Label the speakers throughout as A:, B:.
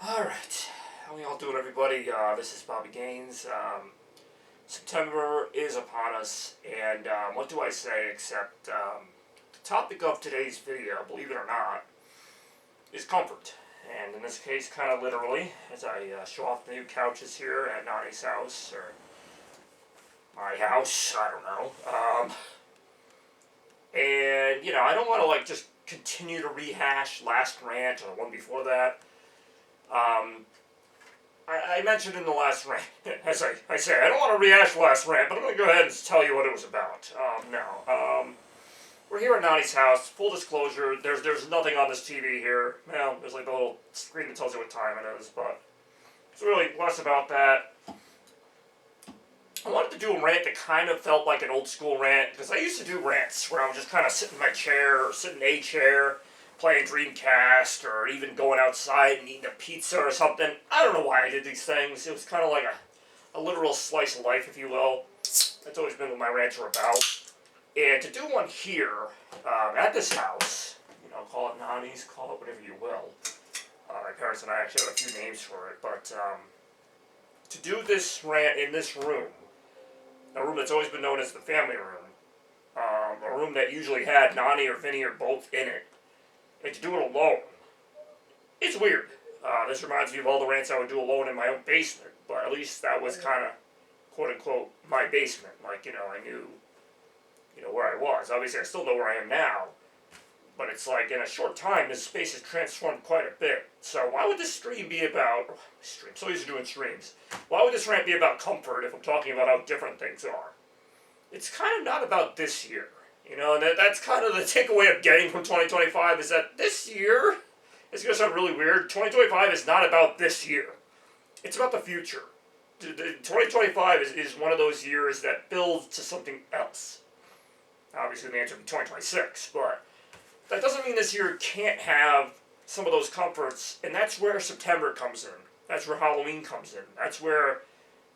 A: Alright, how we all doing, everybody? This is Bobby Gaines. September is upon us, and what do I say except the topic of today's video, believe it or not, is comfort. And in this case, kind of literally, as I show off the new couches here at Nani's house, or my house, I don't know. And, I don't want to, just continue to rehash last rant or the one before that. I mentioned in the last rant, as I say, I don't want to rehash the last rant, but I'm going to go ahead and tell you what it was about. We're here at Nani's house. Full disclosure, there's nothing on this TV here. Well, there's like a little screen that tells you what time it is, but it's really less about that. I wanted to do a rant that kind of felt like an old school rant, because I used to do rants where I would just kind of sit in my chair, or sit in a chair, playing Dreamcast, or even going outside and eating a pizza or something. I don't know why I did these things. It was kind of like a literal slice of life, if you will. That's always been what my rants are about. And to do one here, at this house, call it Nani's, call it whatever you will. My parents and I actually have a few names for it, but to do this rant in this room, a room that's always been known as the family room, a room that usually had Nani or Vinny or both in it, and to do it alone, it's weird. This reminds me of all the rants I would do alone in my own basement, but at least that was kind of, quote-unquote, my basement. I knew, where I was. Obviously, I still know where I am now, but it's like, in a short time, this space has transformed quite a bit. So why would this stream be about, I'm so used to doing streams, why would this rant be about comfort if I'm talking about how different things are? It's kind of not about this year. And that's kind of the takeaway I'm getting from 2025 is that this year, it's going to sound really weird, 2025 is not about this year. It's about the future. 2025 is one of those years that builds to something else. Obviously, the answer would be 2026, but that doesn't mean this year can't have some of those comforts, and that's where September comes in. That's where Halloween comes in. That's where,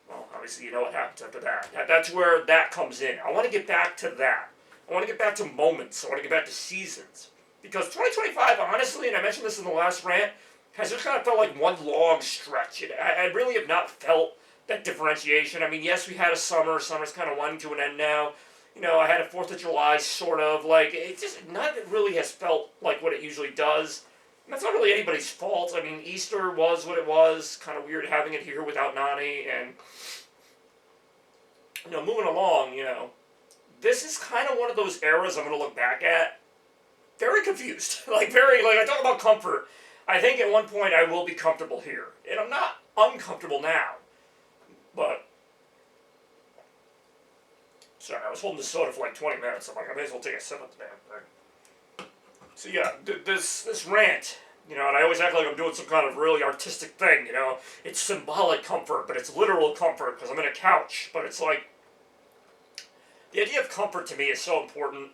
A: well, obviously you know what happens after that. That's where that comes in. I want to get back to that. I want to get back to moments. I want to get back to seasons. Because 2025, honestly, and I mentioned this in the last rant, has just kind of felt like one long stretch. I really have not felt that differentiation. I mean, yes, we had a summer. Summer's kind of winding to an end now. I had a 4th of July, sort of. None of it really has felt like what it usually does. And that's not really anybody's fault. I mean, Easter was what it was. Kind of weird having it here without Nani. And, moving along, this is kind of one of those eras I'm going to look back at very confused. I talk about comfort. I think at one point I will be comfortable here. And I'm not uncomfortable now. But, sorry, I was holding this soda for like 20 minutes. I'm like, I may as well take a sip of the damn thing. So yeah, this rant, and I always act like I'm doing some kind of really artistic thing, It's symbolic comfort, but it's literal comfort because I'm in a couch. But it's like, the idea of comfort to me is so important.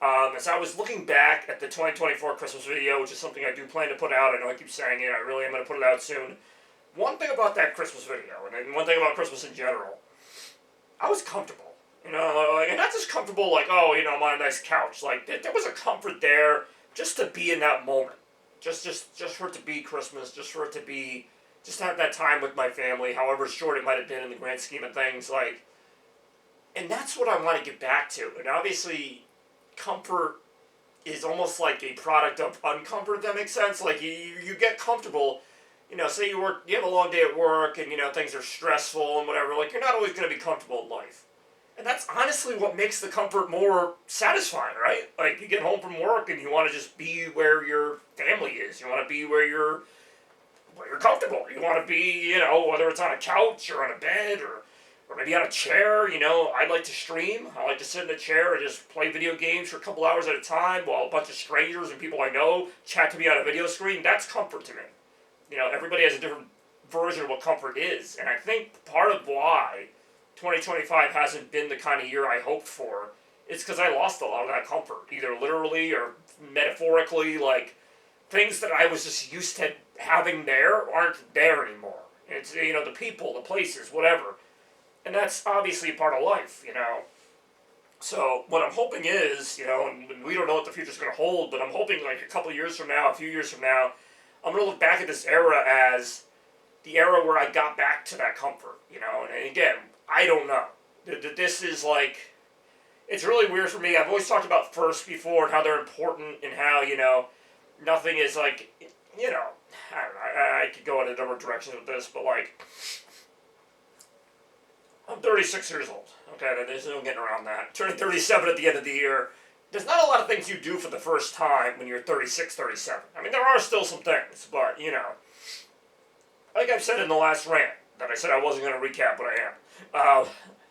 A: As I was looking back at the 2024 Christmas video, which is something I do plan to put out, I know I keep saying it, I really am going to put it out soon. One thing about that Christmas video, and one thing about Christmas in general, I was comfortable. And not just comfortable I'm on a nice couch. There was a comfort there just to be in that moment. Just for it to be Christmas, just for it to be, just to have that time with my family, however short it might have been in the grand scheme of things, and that's what I want to get back to. And obviously, comfort is almost like a product of uncomfort, if that makes sense. You get comfortable, say you have a long day at work, and, things are stressful and whatever, you're not always going to be comfortable in life. And that's honestly what makes the comfort more satisfying, right? You get home from work and you want to just be where your family is. You want to be where you're comfortable. You want to be, whether it's on a couch or on a bed or maybe on a chair. I like to stream. I like to sit in a chair and just play video games for a couple hours at a time while a bunch of strangers and people I know chat to me on a video screen. That's comfort to me. Everybody has a different version of what comfort is. And I think part of why 2025 hasn't been the kind of year I hoped for, it's because I lost a lot of that comfort, either literally or metaphorically. Things that I was just used to having there aren't there anymore. It's, the people, the places, whatever. And that's obviously part of life, So what I'm hoping is, and we don't know what the future's going to hold, but I'm hoping a couple years from now, a few years from now, I'm going to look back at this era as the era where I got back to that comfort, you know. And again, I don't know. This is like, it's really weird for me. I've always talked about firsts before and how they're important and how, you know, nothing is like, you know, I don't know, I could go in a number of directions with this, but like, I'm 36 years old, okay, there's no getting around that. Turning 37 at the end of the year, there's not a lot of things you do for the first time when you're 36, 37. I mean, there are still some things, but, you know, like I've said in the last rant, that I said I wasn't going to recap, but I am.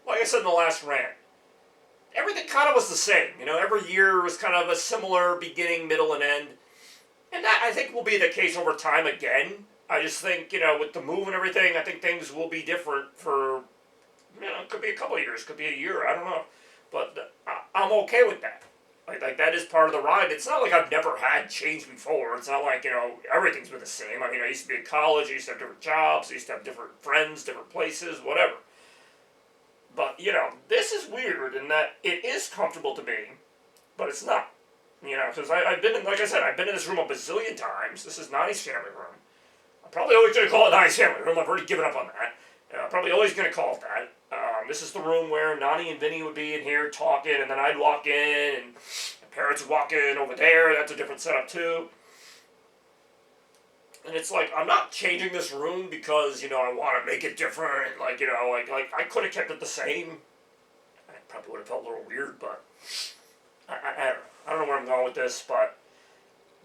A: Like I said in the last rant, everything kind of was the same. You know, every year was kind of a similar beginning, middle, and end. And that, I think, will be the case over time again. I just think, you know, with the move and everything, I think things will be different for, you know, it could be a couple of years, could be a year, I don't know. But I'm okay with that. Like that is part of the ride. It's not like I've never had change before. It's not like, you know, everything's been the same. I mean, I used to be in college, I used to have different jobs, I used to have different friends, different places, whatever. But, you know, this is weird in that it is comfortable to me, but it's not. You know, because I've been in, like I said, I've been in this room a bazillion times. This is Nani's family room. I'm probably always going to call it Nani's family room. I've already given up on that. I'm probably always going to call it that. This is the room where Nani and Vinny would be in here talking, and then I'd walk in, and my parents would walk in over there. That's a different setup, too. And it's like, I'm not changing this room because, you know, I want to make it different. Like, you know, like I could have kept it the same. I probably would have felt a little weird, but I don't know where I'm going with this, but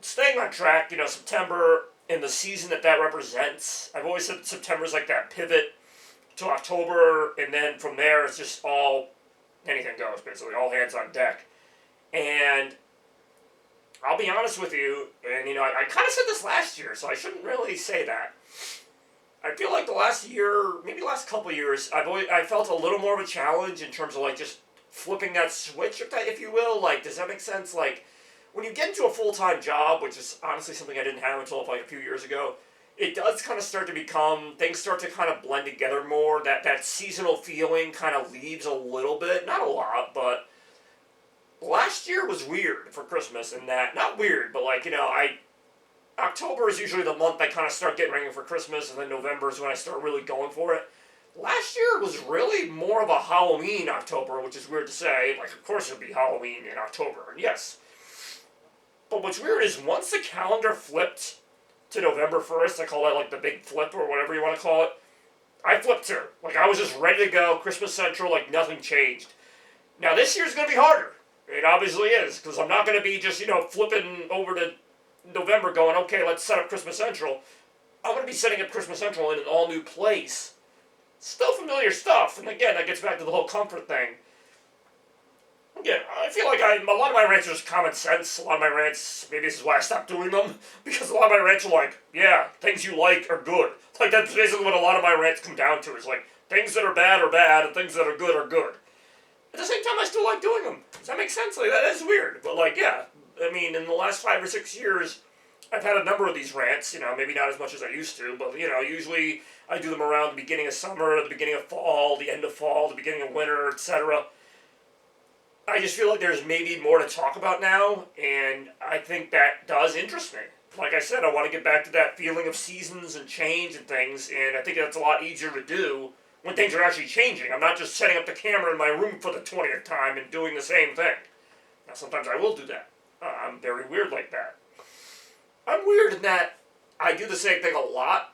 A: staying on track, you know, September and the season that represents. I've always said that September's like that pivot to October, and then from there it's just all, anything goes, basically, all hands on deck. And I'll be honest with you, and you know, I kind of said this last year, so I shouldn't really say that. I feel like the last year, maybe the last couple of years, I felt a little more of a challenge in terms of like just flipping that switch, if you will. Like, does that make sense? Like, when you get into a full-time job, which is honestly something I didn't have until like a few years ago, it does kind of start to become, things start to kind of blend together more. That seasonal feeling kind of leaves a little bit, not a lot, but last year was weird for Christmas in that, not weird, but like, you know, October is usually the month I kind of start getting ready for Christmas, and then November is when I start really going for it. Last year was really more of a Halloween October, which is weird to say. Like, of course it would be Halloween in October, yes. But what's weird is once the calendar flipped to November 1st, I call that like the big flip or whatever you want to call it, I flipped too. Like, I was just ready to go, Christmas Central, like nothing changed. Now this year's going to be harder. It obviously is, because I'm not going to be just, you know, flipping over to November going, okay, let's set up Christmas Central. I'm going to be setting up Christmas Central in an all-new place. Still familiar stuff, and again, that gets back to the whole comfort thing. Again, I feel like a lot of my rants are just common sense. A lot of my rants, maybe this is why I stopped doing them, because a lot of my rants are like, yeah, things you like are good. Like, that's basically what a lot of my rants come down to, is like, things that are bad, and things that are good are good. At the same time, I still like doing them. Does that make sense? Like, that is weird, but like, yeah. I mean, in the last 5 or 6 years, I've had a number of these rants, you know, maybe not as much as I used to, but, you know, usually I do them around the beginning of summer, the beginning of fall, the end of fall, the beginning of winter, etc. I just feel like there's maybe more to talk about now, and I think that does interest me. Like I said, I want to get back to that feeling of seasons and change and things, and I think that's a lot easier to do when things are actually changing. I'm not just setting up the camera in my room for the 20th time and doing the same thing. Now, sometimes I will do that. I'm very weird like that. I'm weird in that I do the same thing a lot,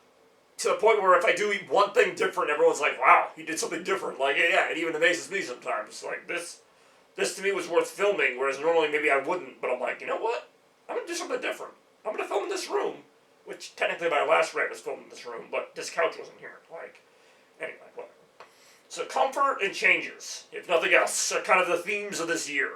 A: to the point where if I do one thing different, everyone's like, wow, he did something different. Like, yeah, it even amazes me sometimes. Like, this to me was worth filming, whereas normally maybe I wouldn't, but I'm like, you know what? I'm going to do something different. I'm going to film in this room, which technically my last rant was filmed in this room, but this couch wasn't here. Like, anyway, whatever. So comfort and changes, if nothing else, are kind of the themes of this year.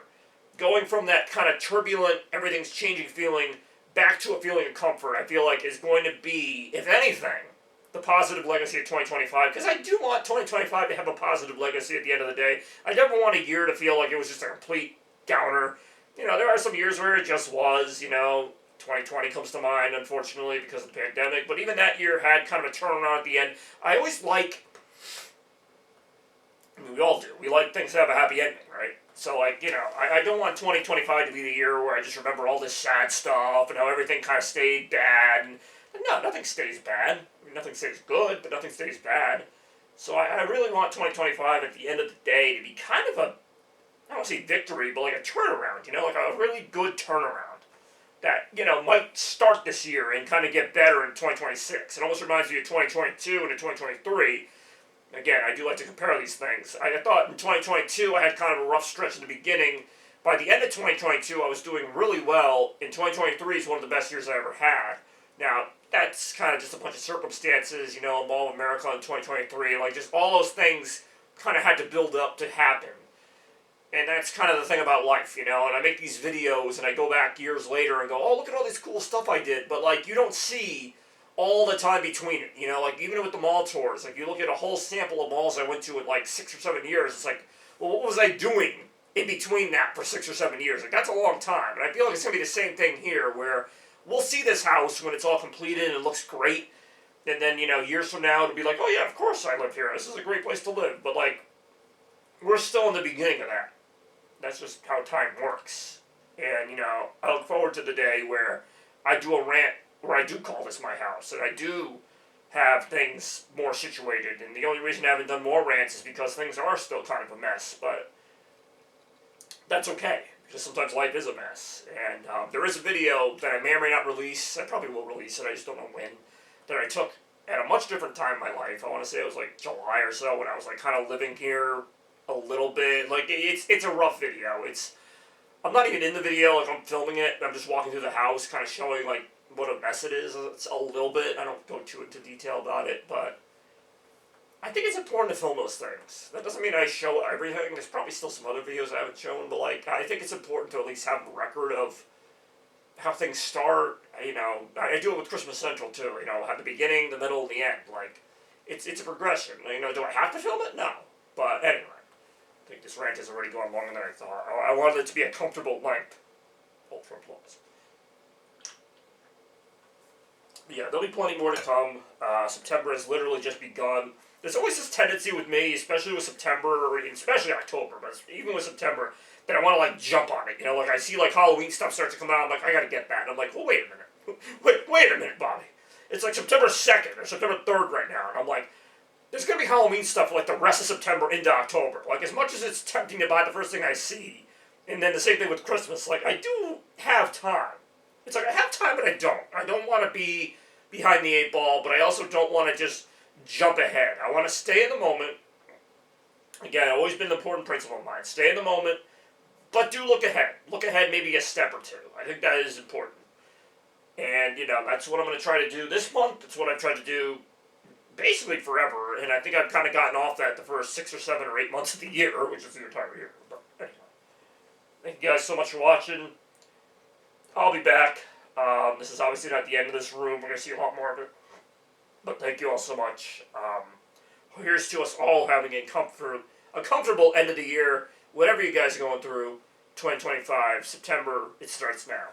A: Going from that kind of turbulent, everything's changing feeling back to a feeling of comfort, I feel like is going to be, if anything, the positive legacy of 2025. Because I do want 2025 to have a positive legacy at the end of the day. I never want a year to feel like it was just a complete downer. You know, there are some years where it just was, you know, 2020 comes to mind, unfortunately, because of the pandemic. But even that year had kind of a turnaround at the end. I always like, I mean, we all do. We like things to have a happy ending, right? So, like, you know, I don't want 2025 to be the year where I just remember all this sad stuff and how everything kind of stayed bad. And No, nothing stays bad. I mean, nothing stays good, but nothing stays bad. So I really want 2025 at the end of the day to be kind of a, I don't want to say victory, but like a turnaround, like a really good turnaround that, might start this year and kind of get better in 2026. It almost reminds me of 2022 and 2023. Again, I do like to compare these things. I thought in 2022 I had kind of a rough stretch in the beginning. By the end of 2022, I was doing really well. In 2023 is one of the best years I ever had. Now, that's kind of just a bunch of circumstances, Mall of America in 2023. Like, just all those things kind of had to build up to happen. And that's kind of the thing about life, and I make these videos and I go back years later and go, oh, look at all this cool stuff I did. But, like, you don't see all the time between it, like, even with the mall tours. Like, you look at a whole sample of malls I went to in, like, 6 or 7 years. It's like, well, what was I doing in between that for 6 or 7 years? Like, that's a long time. And I feel like it's going to be the same thing here, where we'll see this house when it's all completed and it looks great. And then, years from now, it'll be like, oh, yeah, of course I live here. This is a great place to live. But, like, we're still in the beginning of that. That's just how time works. And, I look forward to the day where I do a rant where I do call this my house, and I do have things more situated. And the only reason I haven't done more rants is because things are still kind of a mess. But that's okay, because sometimes life is a mess. And there is a video that I may or may not release. I probably will release it, I just don't know when. That I took at a much different time in my life. I want to say it was like July or so, when I was like kind of living here a little bit. Like, it's a rough video. I'm not even in the video, like I'm filming it. I'm just walking through the house, kind of showing like what a mess it is. It's a little bit. I don't go too into detail about it, but I think it's important to film those things. That doesn't mean I show everything. There's probably still some other videos I haven't shown, but like, I think it's important to at least have a record of how things start. I do it with Christmas Central too. At the beginning, the middle, and the end. Like, it's a progression. Do I have to film it? No. But anyway, I think this rant has already gone longer than I thought. I wanted it to be a comfortable length. Hold for applause. Yeah, there'll be plenty more to come. September has literally just begun. There's always this tendency with me, especially with September, or especially October, but even with September, that I want to, like, jump on it. Like, I see, like, Halloween stuff start to come out, I'm like, I gotta get that. And I'm like, well, wait a minute. Wait a minute, Bobby. It's, like, September 2nd or September 3rd right now, and I'm like, there's gonna be Halloween stuff for, like, the rest of September into October. Like, as much as it's tempting to buy the first thing I see, and then the same thing with Christmas, like, I do have time. It's like, I have time, but I don't. I don't want to be behind the 8 ball, but I also don't want to just jump ahead. I want to stay in the moment. Again, always been an important principle of mine. Stay in the moment, but do look ahead. Look ahead maybe a step or two. I think that is important. And, that's what I'm going to try to do this month. That's what I've tried to do basically forever. And I think I've kind of gotten off that the first 6 or 7 or 8 months of the year, which is the entire year. But anyway, thank you guys so much for watching. I'll be back. This is obviously not the end of this room. We're going to see a lot more of it. But thank you all so much. Here's to us all having a comfortable end of the year. Whatever you guys are going through, 2025, September, it starts now.